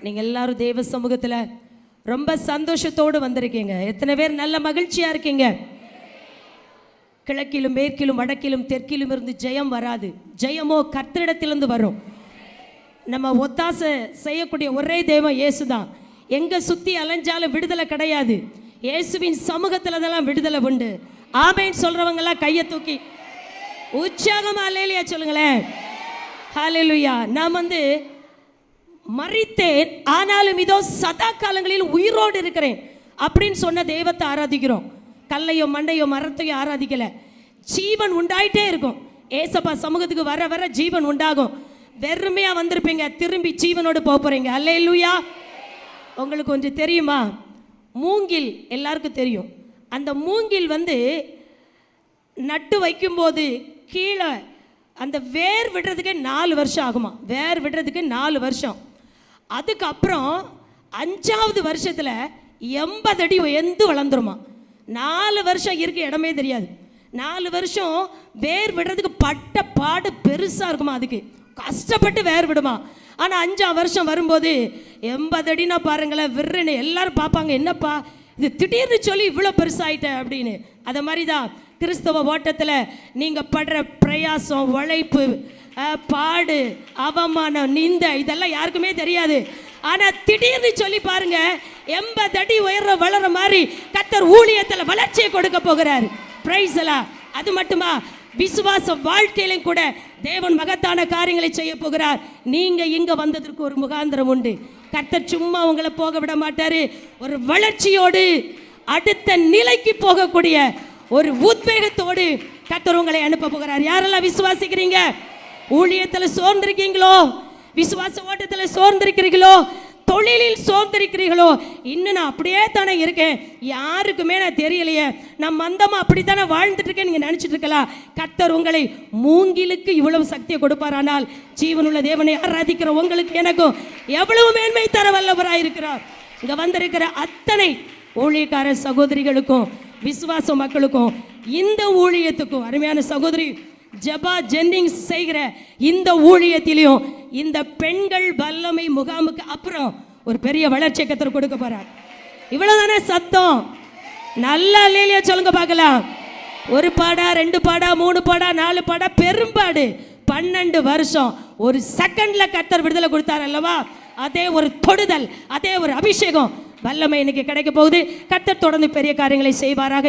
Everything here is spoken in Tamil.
நீங்கள் எல்லாரும் தேவ சமூகத்தில் ரொம்ப சந்தோஷத்தோடு வந்திருக்கீங்க. எத்தனை பேர் நல்ல மகிழ்ச்சியாக இருக்கீங்க? கிழக்கிலும் மேற்கிலும் வடக்கிலும் தெற்கிலும் இருந்து ஜெயம் வராது, ஜெயமோ கர்த்தரிடத்திலிருந்து வரும். நம்ம ஒத்தாசை செய்யக்கூடிய ஒரே தெய்வம் இயேசு தான். எங்கே சுற்றி அலைஞ்சாலும் விடுதலை கிடையாது, இயேசுவின் சமூகத்தில் தான் விடுதலை உண்டு. ஆமேன்னு சொல்கிறவங்கெல்லாம் கையை தூக்கி உற்சாகமாக அல்லேலூயா சொல்லுங்களேன். ஹல்லேலூயா. நான் மரித்தேன், ஆனாலும் இதோ சதா காலங்களில் உயிரோடு இருக்கிறேன் அப்படின்னு சொன்ன தெய்வத்தை ஆராதிக்கிறோம். கல்லையோ மண்டையோ மரத்தையோ ஆராதிக்கல. ஜீவன் உண்டாயிட்டே இருக்கும். ஏசப்பா சமூகத்துக்கு வர வர ஜீவன் உண்டாகும். வெறுமையா வந்திருப்பீங்க, திரும்பி ஜீவனோடு போறீங்க. அல்லேலூயா. உங்களுக்கு கொஞ்சம் தெரியுமா? மூங்கில் எல்லாருக்கும் தெரியும். அந்த மூங்கில் நட்டு வைக்கும்போது கீழே அந்த வேர் விடுறதுக்கு 4 வருஷம் ஆகுமா. வேர் விடுறதுக்கு 4 வருஷம். அதுக்கப்புறம் 5ஆவது வருஷத்தில் 80 அடி உயர்ந்து வளர்ந்துருமா. 4 வருஷம் இருக்க இடமே தெரியாது. 4 வருஷம் வேர் விடுறதுக்கு பட்ட பாடு பெருசாக இருக்குமா. அதுக்கு கஷ்டப்பட்டு வேர் விடுமா. ஆனால் 5ஆம் வருஷம் வரும்போது 80 அடினா பாருங்களேன், விருன்னு எல்லாரும் பார்ப்பாங்க, என்னப்பா இது திடீர்னு சொல்லி இவ்வளோ பெருசாயிட்ட அப்படின்னு. அதை மாதிரி தான் கிறிஸ்தவ ஓட்டத்தில் நீங்கள் படுற பிரயாசம், உழைப்பு, பாடு, அவமானம், நிந்த இதெல்லாம் யாருக்குமே தெரியாது. ஆனால் திடீர்னு சொல்லி பாருங்க, 80 அடி உயர வளர மாதிரி கர்த்தர் ஊழியத்தில் வளர்ச்சியை கொடுக்க போகிறார். பிரைஸ் எல்லாம். அது மட்டுமா, விசுவாச வாழ்க்கையிலும் கூட தேவன் மகத்தான காரியங்களை செய்ய போகிறார். நீங்க இங்க வந்ததற்கு ஒரு முகாந்திரம் உண்டு. கர்த்தர் சும்மா உங்களை போக விட மாட்டாரு. ஒரு வளர்ச்சியோடு அடுத்த நிலைக்கு போகக்கூடிய ஒரு உத்வேகத்தோடு கர்த்தர் உங்களை அனுப்ப போகிறார். யாரெல்லாம் விசுவாசிக்கிறீங்க? ஊழியத்தில் சோர்ந்திருக்கீங்களோ? விசுவாச ஓட்டத்தில் சோர்ந்திருக்கிறீங்களோ? தொழிலில் சோர்ந்திருக்கிறீர்களோ? இன்னும் நான் அப்படியே தானே இருக்கேன், யாருக்குமே நான் தெரியலையே, நான் மந்தமாக அப்படித்தானே வாழ்ந்துட்டு இருக்கேன் நீங்கள் நினச்சிட்டு இருக்கலாம். கர்த்தர் உங்களை மூங்கிலுக்கு இவ்வளவு சக்தியை கொடுப்பாரானால் ஜீவனுள்ள தேவனை ஆராதிக்கிற உங்களுக்கு எனக்கும் எவ்வளவு மேன்மை தர வல்லவராக இருக்கிறார். இங்கே வந்திருக்கிற அத்தனை ஊழியக்கார சகோதரிகளுக்கும் விசுவாச மக்களுக்கும் இந்த ஊழியத்துக்கும், அருமையான சகோதரி ஜபா ஜென்னிங்ஸ் செய்கிற இந்த ஊழியத்திலையும் இந்த பெண்கள் வல்லமை முகாமுக்கு அப்புறம் ஒரு பெரிய வளர்ச்சியை கர்த்தர் கொடுக்க போறார். இவ்வளவுதானே சத்தம்? நல்லா இல்லையா சொல்லுங்க பார்க்கலாம். 1 பாடா 2 பாடா 3 பாடா 4 பாடா பெரும்பாடு 12 வருஷம் ஒரு செகண்ட்ல கர்த்தர் விடுதலை கொடுத்தார் அல்லவா. அதே ஒரு தொடுதல், அதே ஒரு அபிஷேகம், வல்லமை இன்னைக்கு கிடைக்க போகுது. கர்த்தர் தொடர்ந்து பெரிய காரியங்களை செய்வாராக.